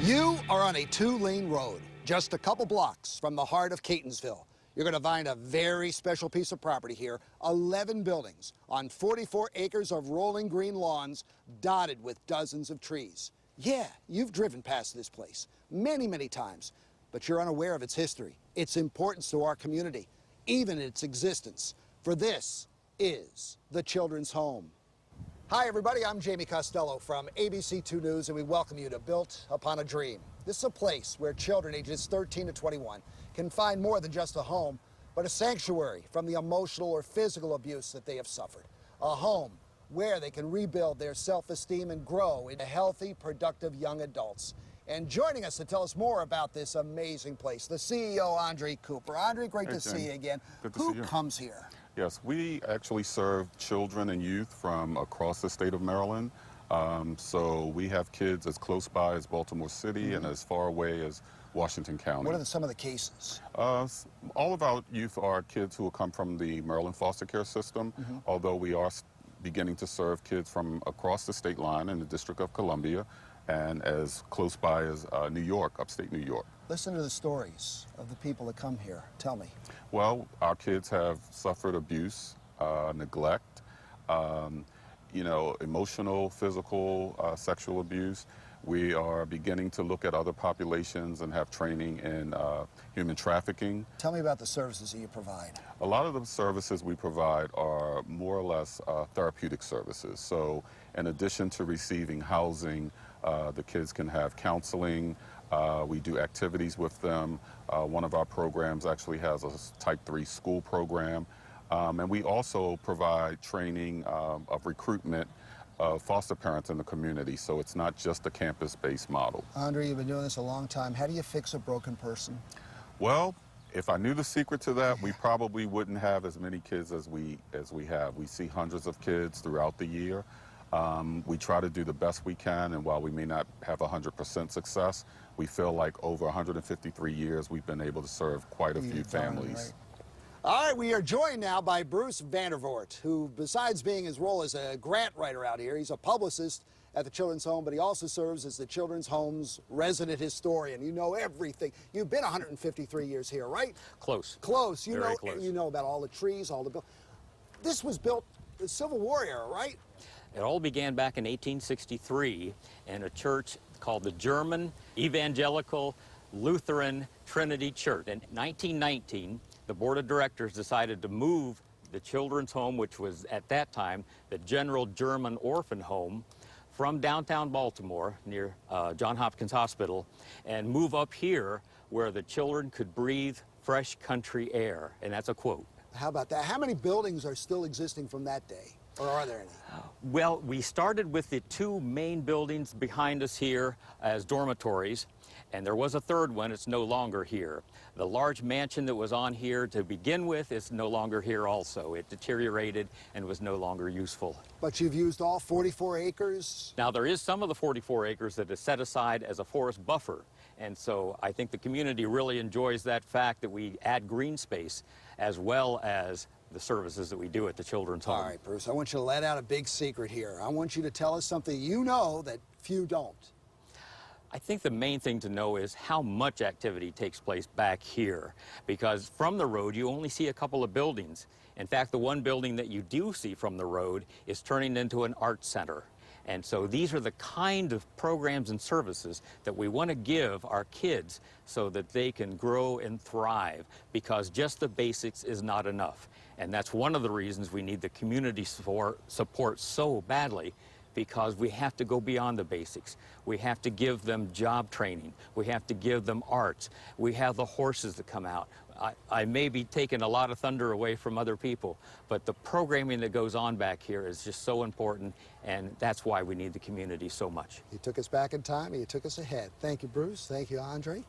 You are on a two-lane road, just a couple blocks from the heart of Catonsville. You're going to find a very special piece of property here, 11 buildings on 44 acres of rolling green lawns dotted with dozens of trees. Yeah, you've driven past this place many, many times, but you're unaware of its history, its importance to our community, even its existence. For this is the Children's Home. Hi, everybody. I'm Jamie Costello from ABC2 News, and we welcome you to Built Upon a Dream. This is a place where children ages 13 to 21 can find more than just a home, but a sanctuary from the emotional or physical abuse that they have suffered. A home where they can rebuild their self-esteem and grow into healthy, productive young adults. And joining us to tell us more about this amazing place, the CEO, Andre Cooper. Andre, great to see you again. Good to see you. Who comes here? Yes, we actually serve children and youth from across the state of Maryland. So we have kids as close by as Baltimore City and as far away as Washington County. What are some of the cases? All of our youth are kids who will come from the Maryland foster care system, although we are beginning to serve kids from across the state line in the District of Columbia and as close by as New York, upstate New York. Listen to the stories of the people that come here. Tell me. Well, our kids have suffered abuse, neglect, emotional, physical, sexual abuse. We are beginning to look at other populations and have training in human trafficking. Tell me about the services that you provide. A lot of the services we provide are more or less therapeutic services. So in addition to receiving housing, the kids can have counseling. We do activities with them. One of our programs actually has a Type 3 school program. And we also provide training of recruitment of foster parents in the community. So it's not just a campus-based model. Andre, you've been doing this a long time. How do you fix a broken person? Well, if I knew the secret to that, we probably wouldn't have as many kids as we have. We see hundreds of kids throughout the year. We try to do the best we can, and while we may not have 100% success, we feel like over 153 years we've been able to serve quite a few families. Right. All right, we are joined now by Bruce Vandervoort, who, besides being his role as a grant writer out here, he's a publicist at the Children's Home, but he also serves as the Children's Home's resident historian. You know everything. You've been 153 years here, right? Close. Close. Very close. You know about all the trees, all the... This was built the Civil War era, right? It all began back in 1863 in a church called the German Evangelical Lutheran Trinity Church. In 1919, the board of directors decided to move the Children's Home, which was at that time the General German Orphan Home, from downtown Baltimore near Johns Hopkins Hospital and move up here where the children could breathe fresh country air. And that's a quote. How about that? How many buildings are still existing from that day? Or are there any? Well, we started with the two main buildings behind us here as dormitories, and there was a third one. It's no longer here. The large mansion that was on here to begin with is no longer here also. It deteriorated and was no longer useful. But you've used all 44 acres? Now, there is some of the 44 acres that is set aside as a forest buffer, and so I think the community really enjoys that fact that we add green space as well as the services that we do at the Children's Home. All right, Bruce, I want you to let out a big secret here. I want you to tell us something you know that few don't. I think the main thing to know is how much activity takes place back here, because from the road you only see a couple of buildings. In fact, the one building that you do see from the road is turning into an art center. And so these are the kind of programs and services that we want to give our kids so that they can grow and thrive, because just the basics is not enough. And that's one of the reasons we need the community support so badly, because we have to go beyond the basics. We have to give them job training. We have to give them arts. We have the horses that come out. I may be taking a lot of thunder away from other people, but the programming that goes on back here is just so important, and that's why we need the community so much. You took us back in time, and you took us ahead. Thank you, Bruce. Thank you, Andre.